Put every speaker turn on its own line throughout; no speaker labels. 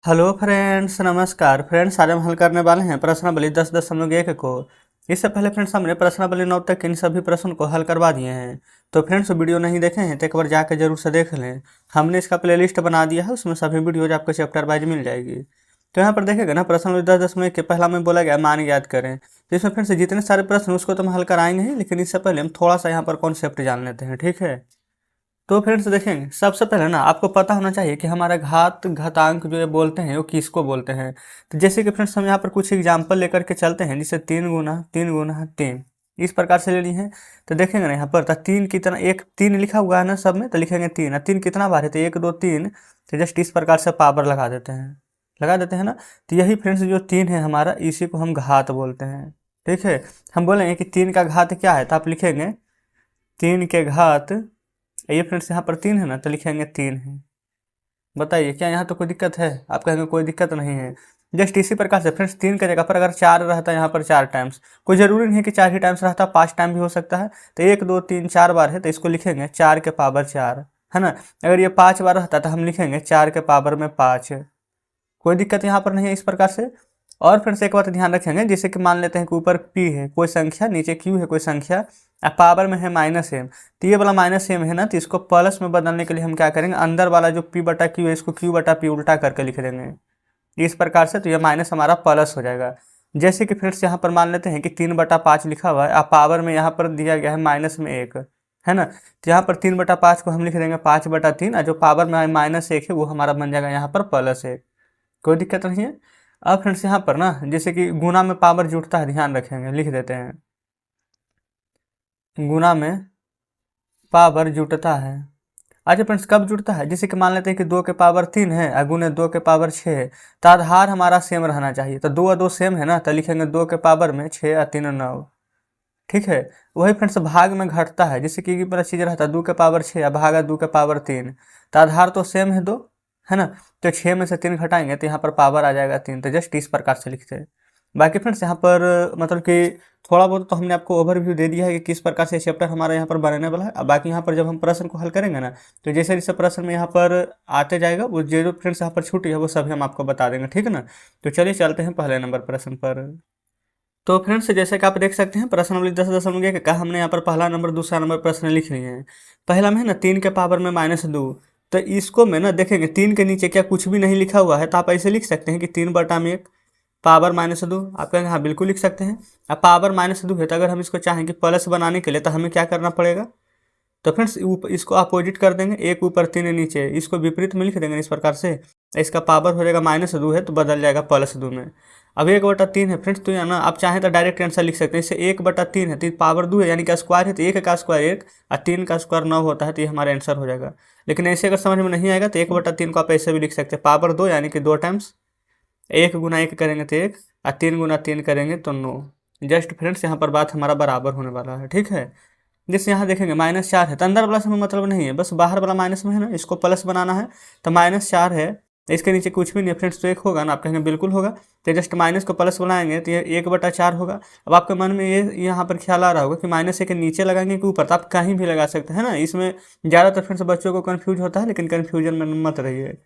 Hello friends, नमस्कार friends. आज हम हल करने वाले हैं प्रश्नावली 10.1 को। इससे पहले फ्रेंड्स हमने प्रश्नावली 9 तक के इन सभी प्रश्न को हल करवा दिए हैं। तो फ्रेंड्स वीडियो नहीं देखे हैं तो एक बार जाकर जरूर से देख लें। हमने इसका प्लेलिस्ट बना दिया है, उसमें सभी वीडियोज आपको चैप्टर वाइज मिल जाएगी। तो यहाँ पर देखेगा ना, प्रश्नावली 10.1 के पहला में बोला गया मान याद करें। तो इसमें फ्रेंड्स जितने सारे प्रश्न उसको तो हम हल कराएंगे ही, लेकिन इससे पहले हम थोड़ा सा यहाँ पर कॉन्सेप्ट जान लेते हैं, ठीक है। तो फ्रेंड्स देखेंगे, सबसे पहले ना आपको पता होना चाहिए कि हमारा घातांक जो ये बोलते हैं वो किसको बोलते हैं। तो जैसे कि फ्रेंड्स हम यहाँ पर कुछ एग्जांपल लेकर के चलते हैं, जैसे 3 गुना 3 इस प्रकार से लेनी है। तो देखेंगे ना यहाँ पर, तो 3 कितना, एक 3 लिखा हुआ है ना सब में, तो लिखेंगे 3। 3 कितना बार है, तो 1 2 3। तो जस्ट इस प्रकार से पावर लगा देते हैं ना। तो यही फ्रेंड्स जो 3 है हमारा, इसी को हम घात बोलते हैं, ठीक है। हम बोलेंगे कि 3 का घात क्या है, तो आप लिखेंगे 3 के घात। ये फ्रेंड्स यहाँ पर 3 है ना, तो लिखेंगे 3 है। बताइए क्या यहाँ तो कोई दिक्कत है? आप कहेंगे कोई दिक्कत नहीं है। जस्ट इसी प्रकार से फ्रेंड्स 3 की जगह पर अगर 4 रहता है यहाँ पर 4 टाइम्स, कोई ज़रूरी नहीं है कि 4 ही टाइम्स रहता, 5 टाइम भी हो सकता है। तो 1 2 3 4 बार है, तो इसको लिखेंगे 4 के पावर 4, है ना। अगर ये 5 बार रहता तो हम लिखेंगे 4 के पावर में 5। कोई दिक्कत यहाँ पर नहीं है इस प्रकार से। और फिर से एक बात ध्यान रखेंगे, जैसे कि मान लेते हैं कि ऊपर p है कोई संख्या, नीचे q है कोई संख्या, पावर में है -m। तो ये वाला -m है ना, तो इसको प्लस में बदलने के लिए हम क्या करेंगे, अंदर वाला जो p बटा q है इसको q बटा p उल्टा करके लिख देंगे इस प्रकार से। तो ये माइनस हमारा प्लस हो जाएगा। जैसे कि फ्रेंड्स यहाँ पर मान लेते हैं कि 3/5 लिखा हुआ है, पावर में यहाँ पर दिया गया है -1, है ना। तो यहाँ पर 3/5 को हम लिख देंगे 5/3, और जो पावर में -1 है वो हमारा बन जाएगा यहाँ पर +1। कोई दिक्कत नहीं है। अब फ्रेंड्स यहाँ पर ना, जैसे कि गुना में पावर जुड़ता है, ध्यान रखेंगे, लिख देते हैं गुना में पावर जुटता है। अच्छा फ्रेंड्स, कब जुड़ता है? जैसे कि मान लेते हैं कि 2 के पावर 3 है और गुने 2 के पावर 6 है, तो आधार हमारा सेम रहना चाहिए। तो 2 और 2 सेम है ना, तो लिखेंगे 2 के पावर में 6 और 3 9, ठीक है। वही फ्रेंड्स भाग में घटता है, जैसे कि बड़ा चीज़ रहता है 2 के पावर 6 या भागा 2 के पावर 3, तो आधार तो सेम है 2, है ना। तो 6 में से 3 घटाएंगे तो यहाँ पर पावर आ जाएगा 3। तो जस्ट इस प्रकार से लिखते हैं। बाकी फ्रेंड्स यहाँ पर मतलब कि थोड़ा बहुत तो हमने आपको ओवरव्यू दे दिया है कि किस प्रकार से चैप्टर हमारा यहाँ पर बनने वाला है। अब बाकी यहाँ पर जब हम प्रश्न को हल करेंगे ना, तो जैसे जैसे प्रश्न में यहाँ पर आते जाएगा, वो जो फ्रेंड्स यहाँ पर छूटी है वो सभी हम आपको बता देंगे, ठीक है ना। तो चलिए चलते हैं पहले नंबर प्रश्न पर। तो फ्रेंड्स जैसे कि आप देख सकते हैं, प्रश्नावली 10.1 का हमने यहाँ पर पहला नंबर दूसरा नंबर प्रश्न लिख लिए हैं। पहला में है ना 3 के पावर में -2। तो इसको में ना देखेंगे 3 के नीचे क्या कुछ भी नहीं लिखा हुआ है, तो आप ऐसे लिख सकते हैं कि 3/1 पावर -2। आप कहेंगे हाँ बिल्कुल लिख सकते हैं। अब पावर -2 है, तो अगर हम इसको चाहें कि प्लस बनाने के लिए, तो हमें क्या करना पड़ेगा? तो फ्रेंड्स इसको अपोजिट कर देंगे, 1 ऊपर 3 नीचे, इसको विपरीत में लिख देंगे इस प्रकार से। इसका पावर हो जाएगा -2 है, तो बदल जाएगा +2 में। अब 1/3 है फ्रेंड्स, तो यहाँ ना आप चाहें तो डायरेक्ट आंसर लिख सकते हैं। इससे 1/3 है, तो पावर 2 है यानी कि स्क्वायर है, तो 1 का स्क्वायर 1 और 3 का स्क्वायर 9 होता है, तो ये हमारा आंसर हो जाएगा। लेकिन ऐसे अगर समझ में नहीं आएगा तो 1/3 को आप ऐसे भी लिख सकते हैं, पावर 2 यानी कि 2 टाइम्स, 1 गुना 1 करेंगे तो 1, और 3 गुना 3 करेंगे तो 9। जस्ट फ्रेंड्स यहाँ पर बात हमारा बराबर होने वाला है, ठीक है। जैसे यहाँ देखेंगे -4 है, तो अंदर वाला से हमें मतलब नहीं है, बस बाहर वाला माइनस में है ना, इसको प्लस बनाना है। तो -4 है, इसके नीचे कुछ भी नहीं है फ्रेंड्स, तो 1 होगा ना, आप कहेंगे बिल्कुल होगा। तो जस्ट माइनस को प्लस बनाएंगे तो ये 1/4 होगा। अब आपके मन में ये यहाँ पर ख्याल आ रहा होगा कि -1 के नीचे लगाएंगे कि ऊपर, तो आप कहीं भी लगा सकते हैं ना। इसमें ज़्यादातर फ्रेंड्स बच्चों को कन्फ्यूज होता है, लेकिन कन्फ्यूजन में मत रहिए।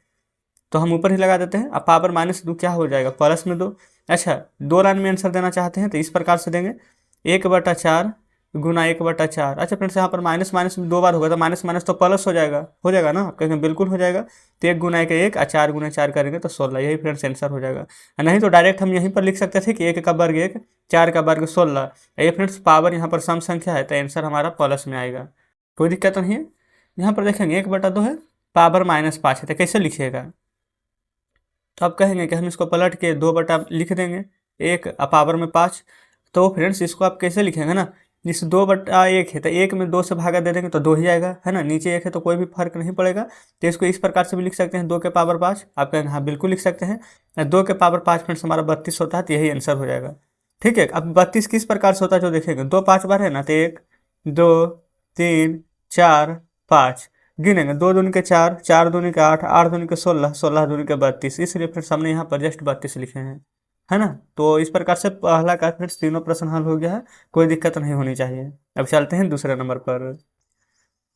तो हम ऊपर ही लगा देते हैं। अब पावर -2 क्या हो जाएगा, +2। अच्छा, 2 लाइन में आंसर देना चाहते हैं तो इस प्रकार से देंगे, 1/4 गुना 1/4। अच्छा फ्रेंड्स यहाँ पर माइनस माइनस 2 बार होगा, तो माइनस माइनस तो प्लस हो जाएगा ना, आप कहेंगे बिल्कुल हो जाएगा। तो 1 गुना 1 1 और 4 गुना 4 करेंगे तो 16, यही फ्रेंड्स आंसर हो जाएगा। नहीं तो डायरेक्ट हम यहीं पर लिख सकते थे कि 1 का वर्ग 1, 4 का वर्ग 16। ये फ्रेंड्स पावर यहाँ पर सम संख्या है, तो आंसर हमारा प्लस में आएगा, कोई दिक्कत नहीं है। यहाँ पर देखेंगे 1/2 है, पावर -5 है, तो कैसे लिखिएगा? तो आप कहेंगे कि हम इसको पलट के 2 बटा लिख देंगे, 1 पावर में 5। तो फ्रेंड्स इसको आप कैसे लिखेंगे ना, जिस 2/1 है, तो 1 में 2 से भागा दे देंगे तो 2 ही आएगा, है ना। नीचे 1 है तो कोई भी फर्क नहीं पड़ेगा। तो इसको इस प्रकार से भी लिख सकते हैं, 2 के पावर 5। आप कहेंगे हाँ बिल्कुल लिख सकते हैं। 2 के पावर 5 फ्रेंड्स हमारा 32 होता है, तो यही आंसर हो जाएगा, ठीक है। अब 32 किस प्रकार से होता है जो देखेंगे, 2 5 बार है ना, तो 1 2 3 4 5 गिनेंगे, 2 दूनी के 4, 4 दूनी के 8, 8 दूनी के 16, 16 दूनी के 32, इसलिए फिर हमने यहाँ पर जस्ट 32 लिखे हैं, है ना। तो इस प्रकार से पहला का फिर तीनों प्रश्न हल हो गया है, कोई दिक्कत नहीं होनी चाहिए। अब चलते हैं दूसरे नंबर पर।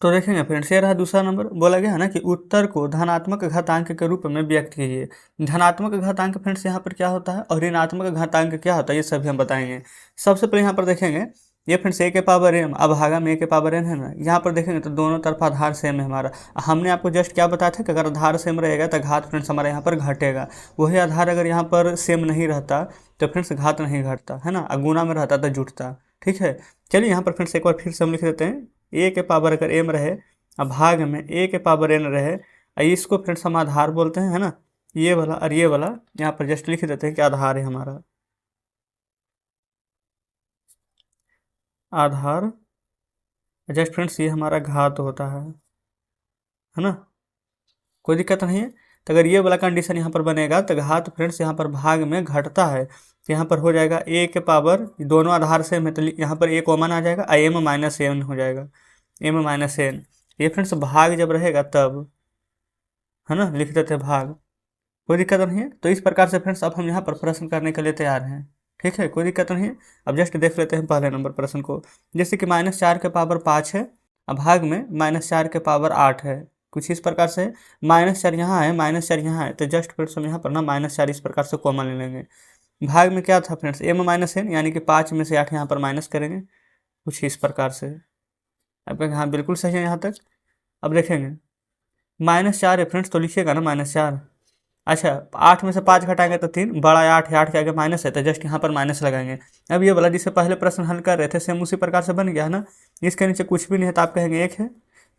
तो देखेंगे फ्रेंड्स, ये रहा दूसरा नंबर। बोला गया है ना कि उत्तर को धनात्मक घातांक के रूप में व्यक्त कीजिए। धनात्मक घातांक फ्रेंड्स यहाँ पर क्या होता है और ऋणात्मक घातांक क्या होता है, ये सभी हम बताएंगे। सबसे पहले यहाँ पर देखेंगे, ये फ्रेंड्स a के पावर m अब भागा में a के पावर n है ना, यहाँ पर देखेंगे तो दोनों तरफ आधार सेम है हमारा। हमने आपको जस्ट क्या बताया था कि अगर आधार सेम रहेगा तो घात फ्रेंड्स हमारा यहाँ पर घटेगा। वही आधार अगर यहाँ पर सेम नहीं रहता तो फ्रेंड्स घात नहीं घटता है ना, गुणा में रहता तो जुटता। ठीक है, चलिए यहाँ पर फ्रेंड्स एक बार फिर से हम लिख देते हैं, ए के पावर अगर m रहे अब भाग में a के पावर n रहे, इसको फ्रेंड्स हम आधार बोलते हैं, है ना। ये वाला और ये वाला यहाँ पर जस्ट लिख देते हैं कि आधार है हमारा, आधार। जस्ट फ्रेंड्स ये हमारा घात होता है ना, कोई दिक्कत नहीं है। तो अगर ये वाला कंडीशन यहाँ पर बनेगा तो घात फ्रेंड्स यहाँ पर भाग में घटता है, तो यहाँ पर हो जाएगा a के पावर, दोनों आधार सेम है तो यहाँ पर a कॉमन आ जाएगा, m माइनस n हो जाएगा, m माइनस n। ये फ्रेंड्स भाग जब रहेगा तब, है ना, लिख देते हैं भाग, कोई दिक्कत नहीं है। तो इस प्रकार से फ्रेंड्स अब हम यहाँ पर प्रश्न करने के लिए तैयार हैं। ठीक है, कोई दिक्कत नहीं है। अब जस्ट देख लेते हैं पहले नंबर प्रश्न को, जैसे कि -4 के पावर 5 है, अब भाग में -4 के पावर 8 है, कुछ इस प्रकार से। -4 यहाँ है, -4 यहाँ है, तो जस्ट फ्रेंड्स हम यहाँ पर ना -4 इस प्रकार से कॉमन ले लेंगे। भाग में क्या था फ्रेंड्स, m माइनस n, यानी कि 5 में से 8 यहाँ पर माइनस करेंगे, कुछ इस प्रकार से। अब हाँ बिल्कुल सही है यहाँ तक। अब देखेंगे -4 है फ्रेंड्स, तो लिखिएगा ना -4। अच्छा, 8 में से 5 घटाएंगे तो 3, बड़ा 8 है, 8 के आगे माइनस है तो जस्ट यहाँ पर माइनस लगाएंगे। अब ये वाला जिससे पहले प्रश्न हल कर रहे थे सेम उसी प्रकार से बन गया है ना, इसके नीचे कुछ भी नहीं है तो आप कहेंगे 1 है,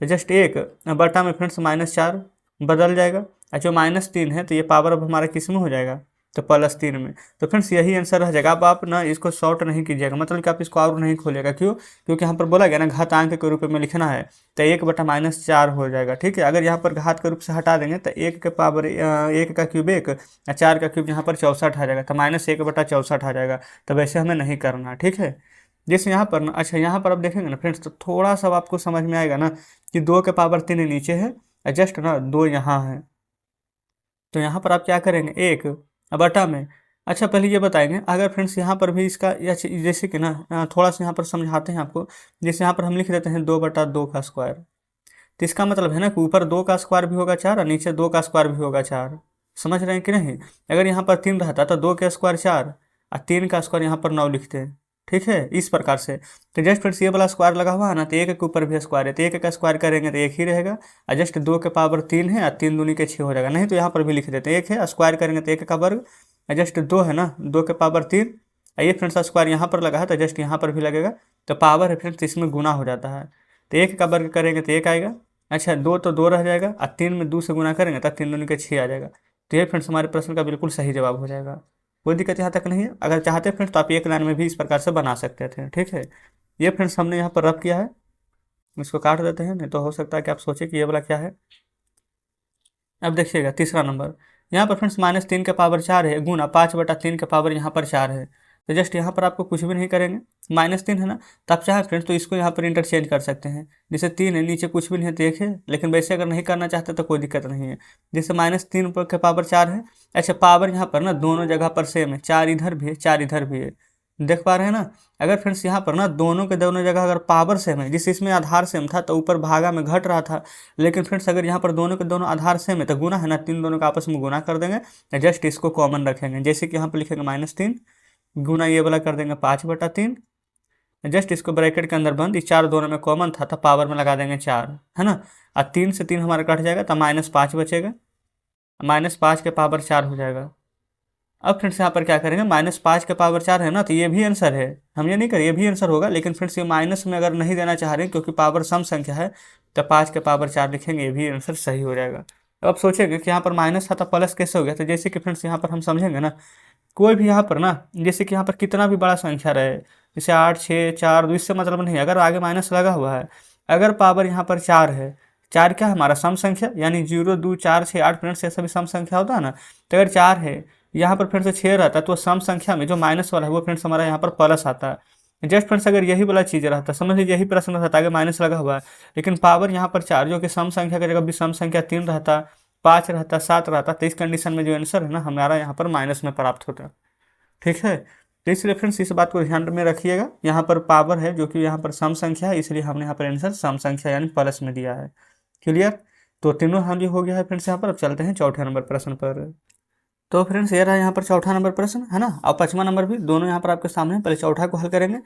तो जस्ट 1 बटा में फ्रेंड्स -4 बदल जाएगा। अच्छा, -3 है तो ये पावर अब हमारा किस में हो जाएगा, तो +3 में। तो फ्रेंड्स यही आंसर रह जाएगा। अब आप ना इसको शॉर्ट नहीं कीजिएगा, मतलब कि आप इसको और नहीं खोलिएगा, क्यों, क्योंकि यहाँ पर बोला गया ना घातांक के रूप में लिखना है, तो 1 बटा -4 हो जाएगा। ठीक है, अगर यहाँ पर घात के रूप से हटा देंगे तो 1 के पावर 1 का क्यूब 1 और 4 का क्यूब यहाँ पर 64 आ जाएगा, तो -1 बटा 64 आ जाएगा। तो वैसे हमें नहीं करना, ठीक है। जैसे यहाँ पर ना, अच्छा यहाँ पर आप देखेंगे ना फ्रेंड्स, तो थोड़ा सा आपको समझ में आएगा ना कि 2 के पावर 3 नीचे है और जस्ट ना 2 यहाँ है, तो यहाँ पर आप क्या करेंगे 1 बटा में। अच्छा पहले ये बताएंगे, अगर फ्रेंड्स यहाँ पर भी इसका जैसे कि ना थोड़ा सा यहाँ पर समझाते हैं आपको। जैसे यहाँ पर हम लिख देते हैं 2 बटा 2 का स्क्वायर, तो इसका मतलब है ना कि ऊपर 2 का स्क्वायर भी होगा 4 और नीचे 2 का स्क्वायर भी होगा 4। समझ रहे हैं कि नहीं। अगर यहाँ पर 3 रहता तो 2 का स्क्वायर 4 और 3 का स्क्वायर यहाँ पर 9 लिखते हैं। ठीक है, इस प्रकार से। तो जस्ट फ्रेंड्स ये वाला स्क्वायर लगा हुआ है ना, तो 1 के ऊपर भी स्क्वायर है, तो 1 का स्क्वायर करेंगे तो 1 ही रहेगा, और जस्ट 2 के पावर 3 है और 3 दूनी के 6 हो जाएगा। नहीं तो यहाँ पर भी लिख देते हैं 1 है, स्क्वायर करेंगे तो 1 का वर्ग, जस्ट 2 है ना, 2 के पावर 3, ये फ्रेंड्स स्क्वायर यहाँ पर लगा है तो जस्ट यहाँ पर भी लगेगा, तो पावर है फ्रेंड्स इसमें गुना हो जाता है, तो 1 का वर्ग करेंगे तो 1 आएगा। अच्छा 2 तो 2 रह जाएगा और 3 में 2 से गुना करेंगे तब 3 दूनी के 6 आ जाएगा। तो ये फ्रेंड्स हमारे प्रश्न का बिल्कुल सही जवाब हो जाएगा, कोई दिक्कत यहाँ तक नहीं है। अगर चाहते हैं फ्रेंड्स तो आप एक लाइन में भी इस प्रकार से बना सकते थे। ठीक है, ये फ्रेंड्स हमने यहाँ पर रब किया है, इसको काट देते हैं, नहीं तो हो सकता है कि आप सोचे कि ये वाला क्या है। अब देखिएगा तीसरा नंबर, यहाँ पर फ्रेंड्स -3 के पावर 4 है गुना 5 बटा 3 के पावर यहाँ पर 4 है, तो जस्ट यहाँ पर आपको कुछ भी नहीं करेंगे, -3 है ना, तो आप चाहें फ्रेंड्स तो इसको यहाँ पर इंटरचेंज कर सकते हैं। जैसे 3 है, नीचे कुछ भी नहीं है तो 1 है, लेकिन वैसे अगर नहीं करना चाहते तो कोई दिक्कत नहीं है। जैसे -3 के पावर 4 है, अच्छा पावर यहाँ पर ना दोनों जगह पर सेम है, 4 इधर भी है 4 इधर भी है, देख पा रहे हैं ना। अगर फ्रेंड्स यहाँ पर ना दोनों के दोनों जगह अगर पावर सेम है, जिस इसमें आधार सेम था तो ऊपर भागा में घट रहा था, लेकिन फ्रेंड्स अगर यहाँ पर दोनों के दोनों आधार सेम है तो गुना है ना, 3 दोनों का आपस में गुना कर देंगे, जस्ट इसको कॉमन रखेंगे। जैसे कि यहाँ पर लिखेंगे -3 गुना ये वाला कर देंगे 5 बटा 3, जस्ट इसको ब्रैकेट के अंदर बंद, इस 4 दोनों में कॉमन था तो पावर में लगा देंगे 4, है ना, और 3 से 3 हमारा कट जाएगा तो -5 बचेगा, -5 के पावर 4 हो जाएगा। अब फ्रेंड्स यहाँ पर क्या करेंगे, -5 के पावर 4 है ना, तो ये भी आंसर है, हम ये नहीं करें, ये भी आंसर होगा, लेकिन फ्रेंड्स ये माइनस में अगर नहीं देना चाह रहे हैं क्योंकि पावर सम संख्या है, तो 5 के पावर 4 लिखेंगे, ये भी आंसर सही हो जाएगा। तो अब सोचेंगे कि यहाँ पर माइनस था तो प्लस कैसे हो गया, तो जैसे कि फ्रेंड्स यहाँ पर हम समझेंगे ना, कोई भी यहाँ पर ना, जैसे कि यहाँ पर कितना भी बड़ा संख्या रहे, जैसे 8 6 4 2, इससे मतलब नहीं, अगर आगे माइनस लगा हुआ है, अगर पावर यहाँ पर 4 है, 4 क्या हमारा सम संख्या, यानी 0 2 4 6 8 फ्रेंड्स ऐसा भी सम संख्या होता है ना, तो अगर 4 है यहाँ पर फ्रेंड्स 6 रहता है तो सम संख्या में जो माइनस वाला है वो फ्रेंड्स हमारा यहाँ पर प्लस आता है। जस्ट फ्रेंड्स अगर यही वाला चीज़ रहता, समझ लीजिए यही प्रश्न रहता, आगे माइनस लगा हुआ है, लेकिन पावर यहाँ पर 4 जो कि सम संख्या की जगह भी सम संख्या 3 रहता, 5 रहता, 7 रहता, तो इस कंडीशन में जो आंसर है ना हमारा यहाँ पर माइनस में प्राप्त होता। ठीक है, तो इसलिए फ्रेंड्स इस बात को ध्यान में रखिएगा, यहाँ पर पावर है जो कि यहाँ पर सम संख्या है, इसलिए हमने यहाँ पर आंसर सम संख्या यानी प्लस में दिया है। क्लियर? तो तीनों हानि हो गया है फ्रेंड्स यहाँ पर। अब चलते हैं चौथे नंबर प्रश्न पर। तो फ्रेंड्स ये रहा यहाँ पर चौथा नंबर प्रश्न, है ना। और पांचवा नंबर भी दोनों यहाँ पर आपके सामने। पहले चौथा को हल करेंगे।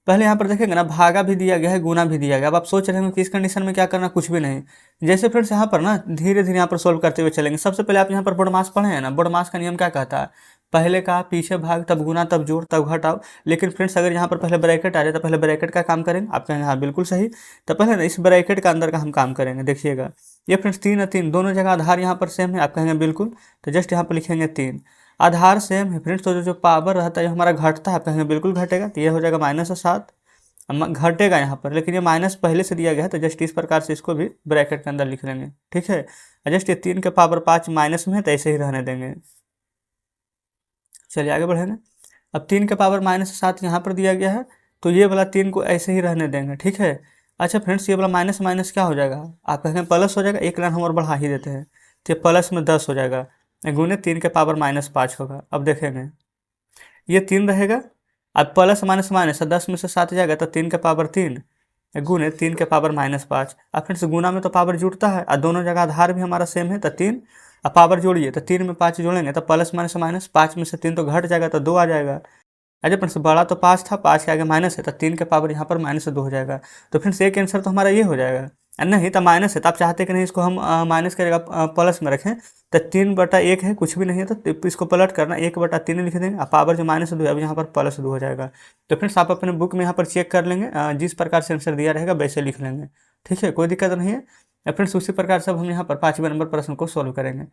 पहले यहाँ पर देखेंगे ना, भागा भी दिया गया है, गुना भी दिया गया। अब आप सोच रहे होंगे कि इस कंडीशन में क्या करना, कुछ भी नहीं। जैसे फ्रेंड्स यहाँ पर ना धीरे धीरे यहाँ पर सोल्व करते हुए चलेंगे। सबसे पहले आप यहाँ पर बोडमास पढ़े हैं ना, बोडमास का नियम क्या कहता है, पहले का पीछे भाग, तब गुना, तब जोड़, तब घटाओ। लेकिन फ्रेंड्स अगर यहाँ पर पहले ब्रैकेट आ जाए तो पहले ब्रैकेट का काम करेंगे। आप कहेंगे हाँ बिल्कुल सही। तो पहले ना इस ब्रैकेट का अंदर का हम काम करेंगे। देखिएगा ये फ्रेंड्स 3 और 3 दोनों जगह आधार यहाँ पर सेम है। आप कहेंगे बिल्कुल। तो जस्ट यहाँ पर लिखेंगे 3, आधार सेम है फ्रेंड्स। तो जो पावर रहता है हमारा घटता है, आप कहेंगे बिल्कुल घटेगा। तो ये हो जाएगा -7 घटेगा यहाँ पर, लेकिन ये माइनस पहले से दिया गया है तो जस्ट इस प्रकार से इसको भी ब्रैकेट के अंदर लिख लेंगे। ठीक है, जस्ट ये 3 के पावर 5 माइनस में है तो ऐसे ही रहने देंगे। चलिए आगे बढ़ेंगे। अब 3 के पावर -7 यहाँ पर दिया गया है तो ये वाला 3 को ऐसे ही रहने देंगे। ठीक है। अच्छा फ्रेंड्स, ये वाला माइनस माइनस क्या हो जाएगा, आप कहेंगे प्लस हो जाएगा। एक लाइन हम और बढ़ा ही देते हैं तो ये प्लस में 10 हो जाएगा, गुने 3 के पावर -5 होगा। अब देखेंगे ये 3 रहेगा, अब प्लस माइनस माइनस 10 में से 7 जाएगा तो 3 के पावर 3 गुने 3 के पावर -5। अब फ्रेंड्स गुना में तो पावर जुड़ता है और दोनों जगह आधार भी हमारा सेम है तो 3, अब पावर जोड़िए तो 3 में 5 जोड़ेंगे तो प्लस माइनस माइनस 5 में से 3 तो घट जाएगा तो 2 आ जाएगा। अरे फ्रेंड्स बड़ा तो 5 था, 5 के आगे माइनस है तो 3 के पावर यहाँ पर -2 हो जाएगा। तो फ्रेंड्स एक आंसर तो हमारा ये हो जाएगा। नहीं तो माइनस है तो आप चाहते कि नहीं इसको हम माइनस करेगा प्लस में रखें तो 3/1 है, कुछ भी नहीं है तो इसको पलट करना 1/3 लिख देंगे। आप पावर जो -2 है अब यहाँ पर +2 हो जाएगा। तो फ्रेंड्स आप अपने बुक में यहाँ पर चेक कर लेंगे, जिस प्रकार से आंसर दिया रहेगा वैसे लिख लेंगे। ठीक है, कोई दिक्कत नहीं है। फ्रेंड्स उसी प्रकार से अब हम यहाँ पर 5वें नंबर प्रश्न को सोल्व करेंगे।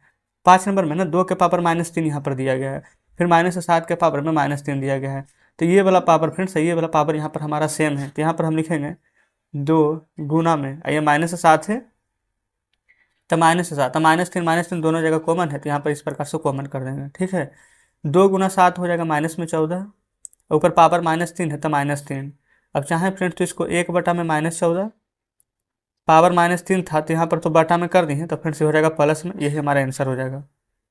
5 नंबर में ना 2 के पावर -3 यहाँ पर दिया गया है, फिर -7 के पावर में -3 दिया गया है। तो ये वाला पावर फ्रेंड्स, ये वाला पावर यहाँ पर हमारा सेम है तो यहाँ पर हम लिखेंगे 2 गुना में ये -7 है तो -7, तो -3 दोनों जगह कॉमन है तो यहाँ पर इस प्रकार से कॉमन कर देंगे। ठीक है, 2 गुना 7 हो जाएगा -14, ऊपर पावर -3 है तो -3। अब चाहे फ्रेंड्स तो इसको 1/में -14, पावर -3 था तो यहाँ पर तो बटा में कर दी है तो फ्रेंड्स ये हो जाएगा प्लस में, यही हमारा आंसर हो जाएगा।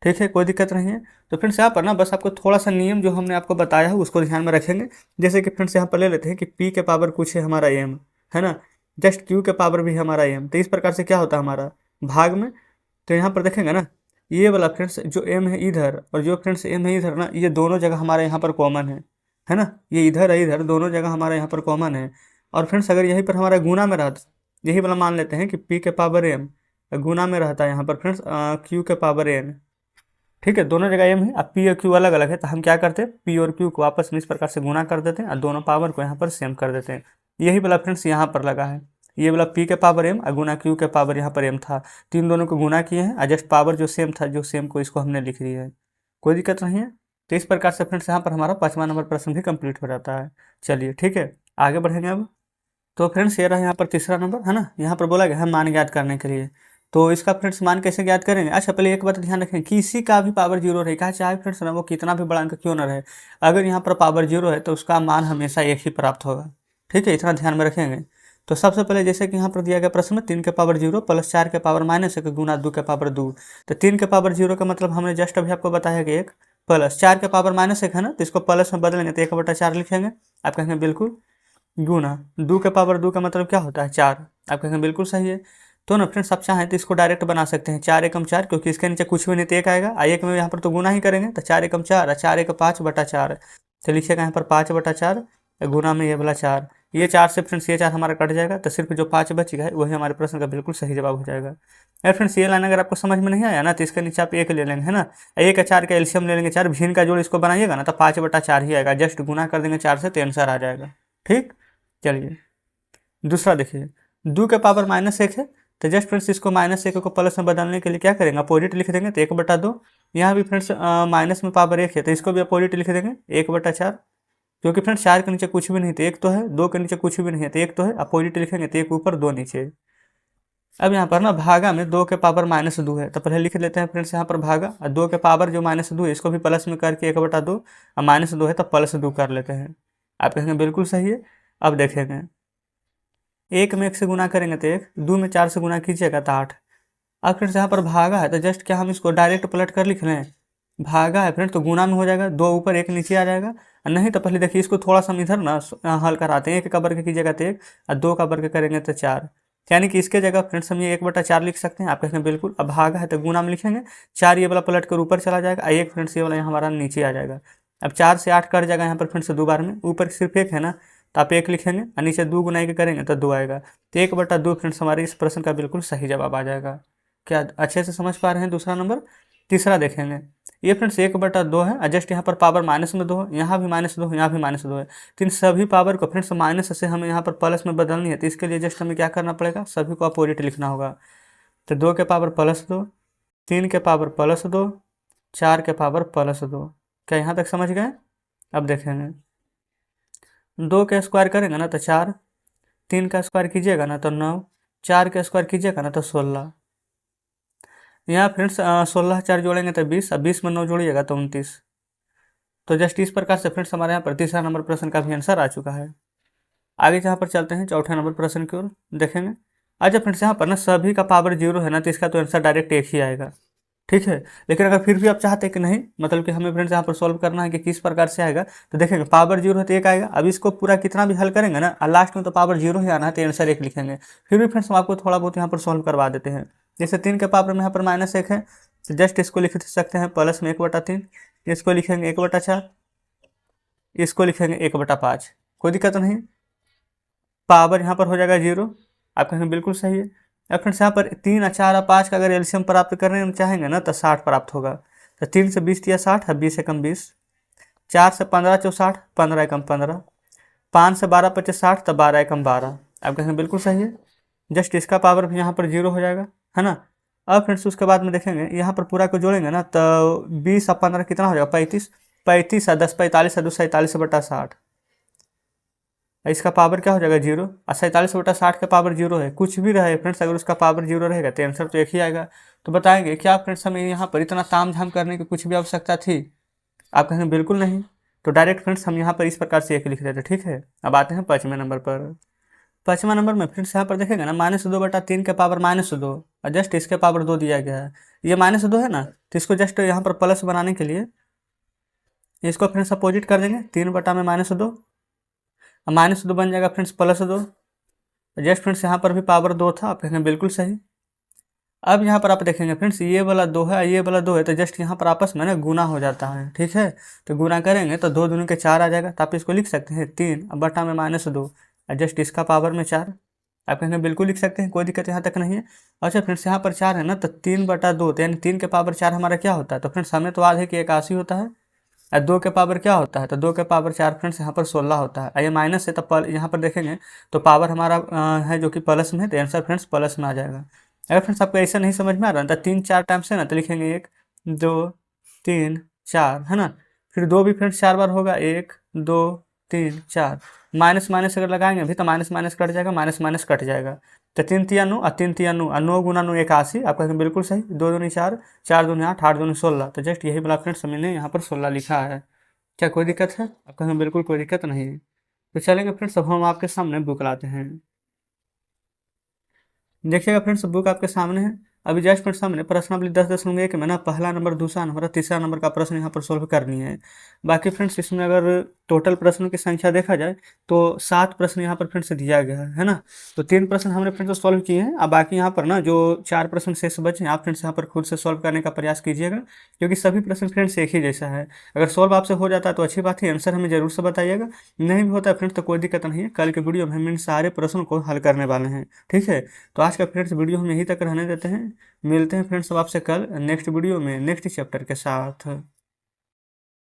ठीक है, कोई दिक्कत नहीं है। तो फ्रेंड्स यहाँ पर ना बस आपको थोड़ा सा नियम जो हमने आपको बताया है उसको ध्यान में रखेंगे। जैसे कि फ्रेंड्स यहाँ पर ले लेते हैं कि p के पावर कुछ है हमारा m, है ना, जस्ट q के पावर भी हमारा m। तो इस प्रकार से क्या होता है हमारा भाग में, तो यहाँ पर देखेंगे ना ये वाला फ्रेंड्स जो m है इधर और जो फ्रेंड्स m है इधर ना, ये दोनों जगह हमारे यहाँ पर कॉमन है ना, ये इधर है इधर दोनों जगह हमारे यहाँ पर कॉमन है। और फ्रेंड्स अगर यहीं पर हमारा गुना में रहता, यही वाला मान लेते हैं कि p के पावर m गुना में रहता है यहाँ पर फ्रेंड्स q के पावर n। ठीक है, दोनों जगह m है, अब p और q अलग अलग है तो हम क्या करते हैं p और q को आपस में इस प्रकार से गुना कर देते हैं और दोनों पावर को यहाँ पर सेम कर देते हैं। यही वाला फ्रेंड्स यहाँ पर लगा है, ये वाला p के पावर m और गुना q के पावर यहाँ पर m था, तीन दोनों को गुना किए हैं और जस्ट पावर जो सेम था जो सेम को इसको हमने लिख दिया है। कोई दिक्कत नहीं है। तो इस प्रकार से फ्रेंड्स यहाँ पर हमारा 5वां नंबर प्रश्न भी कंप्लीट हो जाता है। चलिए ठीक है, आगे बढ़ेंगे अब। तो फ्रेंड्स ये रहा यहाँ पर तीसरा नंबर, है ना, यहाँ पर बोला गया है मान ज्ञात करने के लिए। तो इसका फ्रेंड्स मान कैसे ज्ञात करेंगे। अच्छा पहले एक बात ध्यान रखें, किसी का भी पावर 0 रहेगा, चाहे फ्रेंड्स ना वो कितना भी बड़ा अंक क्यों ना रहे, अगर यहाँ पर पावर 0 है तो उसका मान हमेशा 1 ही प्राप्त होगा। ठीक है, इतना ध्यान में रखेंगे। तो सबसे पहले जैसे कि यहाँ पर दिया गया प्रश्न में 3 के पावर 0 प्लस 4 के पावर -1 गुना 2 के पावर 2। तो 3 के पावर 0 का मतलब हमने जस्ट अभी आपको बताया कि 1 प्लस 4 के पावर -1 है ना, तो इसको प्लस में बदलेंगे तो 1/4 लिखेंगे। आप कहेंगे बिल्कुल। गुना 2 के पावर 2 का मतलब क्या होता है 4, आप कहेंगे बिल्कुल सही है। तो ना फ्रेंड्स आप चाहें तो इसको डायरेक्ट बना सकते हैं 4 एकम 4, क्योंकि इसके नीचे कुछ भी नहीं तो 1 आएगा, एक में यहाँ पर तो गुना ही करेंगे तो 4 एकम 4 और 4 1 5/4। तो लिखिएगा यहाँ पर 5/4 गुना में ये वाला 4, ये 4 से फ्रेंड्स ये 4 हमारा कट जाएगा तो सिर्फ जो 5 बच गया है वही हमारे प्रश्न का बिल्कुल सही जवाब हो जाएगा। यार फ्रेंड्स ये लाइन अगर आपको समझ में नहीं आया ना तो इसके नीचे आप 1 ले लेंगे, है ना, 1 और 4 का एलसीएम ले लेंगे 4, भिन्न का जोड़ इसको बनाइएगा ना तो 5/4 ही आएगा, जस्ट गुना कर देंगे 4 से तो आंसर आ जाएगा। ठीक, चलिए दूसरा देखिए, 2 के पावर -1 है तो जस्ट फ्रेंड्स इसको -1 को प्लस में बदलने के लिए क्या करेंगे अपोजिट लिख देंगे तो 1/2। यहाँ भी फ्रेंड्स माइनस में पावर 1 है तो इसको भी अपोजिट लिख देंगे 1/4, क्योंकि फ्रेंड्स 4 के नीचे कुछ भी नहीं तो 1 तो है, 2 के नीचे कुछ भी नहीं है तो 1 तो है, अपोजिट लिखेंगे तो 1 ऊपर 2 नीचे। अब यहाँ पर ना भागा में 2 के पावर -2 है तो पहले लिख लेते हैं फ्रेंड्स यहाँ पर भागा, और 2 के पावर जो -2 है इसको भी प्लस में करके 1/2 और -2 है तो +2 कर लेते हैं। आप कहेंगे बिल्कुल सही है। अब देखेंगे 1 में 1 से गुना करेंगे तो 1, 2 में 4 से गुना कीजिएगा तो 8। अब फ्रेंड्स यहाँ पर भागा है तो जस्ट क्या हम इसको डायरेक्ट पलट कर लिख लें, भागा है फ्रेंड्स तो गुना में हो जाएगा, 2 ऊपर 1 नीचे आ जाएगा। नहीं तो पहले देखिए इसको थोड़ा सा हम इधर ना हल कराते हैं, 1 का वर्ग कीजिएगा तो 1 और 2 का वर्ग करेंगे तो 4, यानी कि इसके जगह फ्रेंड्स हम ये 1/4 लिख सकते हैं। आप कहेंगे बिल्कुल। अब भागा है तो गुना में लिखेंगे, 4 ये वाला पलट कर ऊपर चला जाएगा, 1 फ्रेंड्स ये वाला यहाँ हमारा नीचे आ जाएगा। अब 4 से 8 कट जाएगा यहाँ पर फ्रेंड्स 2 बार में, ऊपर सिर्फ 1 है ना तो आप 1 लिखेंगे और नीचे 2 गुना के करेंगे तो 2 आएगा। तो 1/2 फ्रेंड्स हमारे इस प्रश्न का बिल्कुल सही जवाब आ जाएगा। क्या अच्छे से समझ पा रहे हैं? दूसरा नंबर। तीसरा देखेंगे, ये फ्रेंड्स 1/2 है, जस्ट यहाँ पर पावर -2 है, यहाँ भी -2 है, यहाँ भी -2 है, तो इन सभी पावर को फ्रेंड्स माइनस से हमें यहाँ पर प्लस में बदलनी है। तो इसके लिए जस्ट हमें क्या करना पड़ेगा, सभी को अपोजिट लिखना होगा। तो 2 के पावर +2, 3 के पावर +2, 4 के पावर +2। क्या यहाँ तक समझ गए? अब देखेंगे, 2 के स्क्वायर करेंगे ना तो 4, 3 का स्क्वायर कीजिएगा ना तो 9, 4 का स्क्वायर कीजिएगा ना तो 16। यहाँ फ्रेंड्स 16 4 जोड़ेंगे तो 20, अब 20 में 9 जोड़िएगा तो 29। तो जस्ट इस प्रकार से फ्रेंड्स हमारे यहाँ पर तीसरा नंबर प्रश्न का भी आंसर आ चुका है। आगे जहाँ पर चलते हैं चौथे नंबर प्रश्न की ओर देखेंगे। अच्छा फ्रेंड्स यहाँ पर ना सभी का पावर 0 है ना तो इसका तो आंसर डायरेक्ट 1 ही आएगा, ठीक है। लेकिन अगर फिर भी आप चाहते हैं कि नहीं, मतलब कि हमें फ्रेंड्स यहाँ पर सॉल्व करना है कि किस प्रकार से आएगा, तो देखेंगे पावर 0 है तो 1 आएगा। अब इसको पूरा कितना भी हल करेंगे ना और लास्ट में तो पावर 0 ही आना है तो आंसर 1 लिखेंगे। फिर भी फ्रेंड्स हम आपको थोड़ा बहुत यहाँ पर सॉल्व करवा देते हैं। जैसे 3 के पावर में यहाँ पर -1 है तो जस्ट इसको लिख सकते हैं प्लस में 1/3, इसको लिखेंगे 1/4, इसको लिखेंगे 1/5, कोई दिक्कत नहीं। पावर यहाँ पर हो जाएगा 0, आप कहेंगे बिल्कुल सही है। अब फ्रेंड्स यहाँ पर 3 और 4 और 5 का अगर एलसीएम प्राप्त करने चाहेंगे ना तो 60 प्राप्त होगा। तो 3 से 20 दिया 60 है, 20 एकम 20, 4 से 15 चौ 60, 15 एकम 15, 5 से 12 25 60 तो 12 एकम 12, आप कहेंगे बिल्कुल सही है। जस्ट इसका पावर भी यहाँ पर 0 हो जाएगा, है ना। अब फ्रेंड्स उसके बाद में देखेंगे यहाँ पर पूरा को जोड़ेंगे ना तो 20 और 15 कितना हो जाएगा 35, 35 और 10 45 और 2 47/60, इसका पावर क्या हो जाएगा 0, और 47/60 का पावर 0 है। कुछ भी रहे फ्रेंड्स, अगर उसका पावर 0 रहेगा तो आंसर तो 1 ही आएगा। तो बताएंगे क्या फ्रेंड्स हमें यहाँ पर इतना ताम झाम करने की कुछ भी आवश्यकता थी? आप कहेंगे बिल्कुल नहीं। तो डायरेक्ट फ्रेंड्स हम यहाँ पर इस प्रकार से 1 लिख देते, ठीक है। अब आते हैं 5वें नंबर पर। 5वां नंबर में फ्रेंड्स यहाँ पर देखेंगे ना -2/3 के पावर -2, और जस्ट इसके पावर 2 दिया गया है। ये -2 है ना तो इसको जस्ट यहाँ पर प्लस बनाने के लिए इसको फ्रेंड्स अपोजिट कर देंगे, 3 में -2, -2 बन जाएगा फ्रेंड्स +2। जस्ट फ्रेंड्स यहाँ पर भी पावर 2 था, आप कहेंगे बिल्कुल सही। अब यहाँ पर आप देखेंगे फ्रेंड्स ये वाला 2 है, ये वाला 2 है, तो जस्ट यहाँ पर आपस में ना गुना हो जाता है, ठीक है। तो गुना करेंगे तो 2 दूनी के 4 आ जाएगा, तो आप इसको लिख सकते हैं 3 में -2, जस्ट इसका पावर में 4, आप कहेंगे बिल्कुल लिख सकते हैं, कोई दिक्कत यहाँ तक नहीं है। अच्छा फ्रेंड्स यहाँ पर 4 है ना तो 3/2, यानी 3 के पावर 4 हमारा क्या होता है, तो फ्रेंड्स हमें तो याद है कि 81 होता है। और 2 के पावर क्या होता है, तो 2 के पावर 4 फ्रेंड्स यहाँ पर 16 होता है। ये माइनस है तो यहाँ पर देखेंगे तो पावर हमारा है जो कि प्लस में है, तो आंसर फ्रेंड्स प्लस में आ जाएगा। अगर फ्रेंड्स आपको ऐसा नहीं समझ में आ रहा तो 3 4 टाइम्स है ना तो लिखेंगे 1 2 3 4, है ना। फिर 2 भी फ्रेंड्स 4 बार होगा, 1 2 3 4, माइनस माइनस अगर लगाएंगे भी तो माइनस माइनस कट जाएगा, माइनस माइनस कट जाएगा। तो 3 तिया 9 और 3 तिया 9 और 9 गुना 9 81, आप कहेंगे बिल्कुल सही। 2 दूनी 4, 4 दूनी 8, 8 दूनी 16, तो जस्ट यही वाला फ्रेंड्स हमने यहाँ पर 16 लिखा है। क्या कोई दिक्कत है? आप कहेंगे बिल्कुल कोई दिक्कत नहीं है। तो चलेंगे फ्रेंड्स, अब हम आपके सामने बुक लाते हैं। देखिएगा फ्रेंड्स बुक आपके सामने है। अभी जस्ट फ्रेंड्स सामने प्रश्नावली 10.1 में ना पहला नंबर, दूसरा नंबर, तीसरा नंबर का प्रश्न यहाँ पर सोल्व करनी है। बाकी फ्रेंड्स इसमें अगर टोटल प्रश्नों की संख्या देखा जाए तो 7 प्रश्न यहाँ पर फ्रेंड्स दिया गया है ना। तो 3 प्रश्न हमने फ्रेंड्स सोल्व किए हैं। अब बाकी यहाँ पर ना जो 4 प्रश्न शेष बचे हैं आप फ्रेंड्स यहाँ पर खुद से सोल्व करने का प्रयास कीजिएगा, क्योंकि सभी प्रश्न फ्रेंड्स एक ही जैसा है। अगर सोल्व आपसे हो जाता है तो अच्छी बात है, आंसर हमें जरूर से बताइएगा। नहीं भी होता है फ्रेंड्स तो कोई दिक्कत नहीं है, कल के वीडियो में हम इन सारे प्रश्नों को हल करने वाले हैं, ठीक है। तो आज का फ्रेंड्स वीडियो हम यहीं तक रहने देते हैं। मिलते हैं फ्रेंड्स अब आपसे कल नेक्स्ट वीडियो में नेक्स्ट चैप्टर के साथ।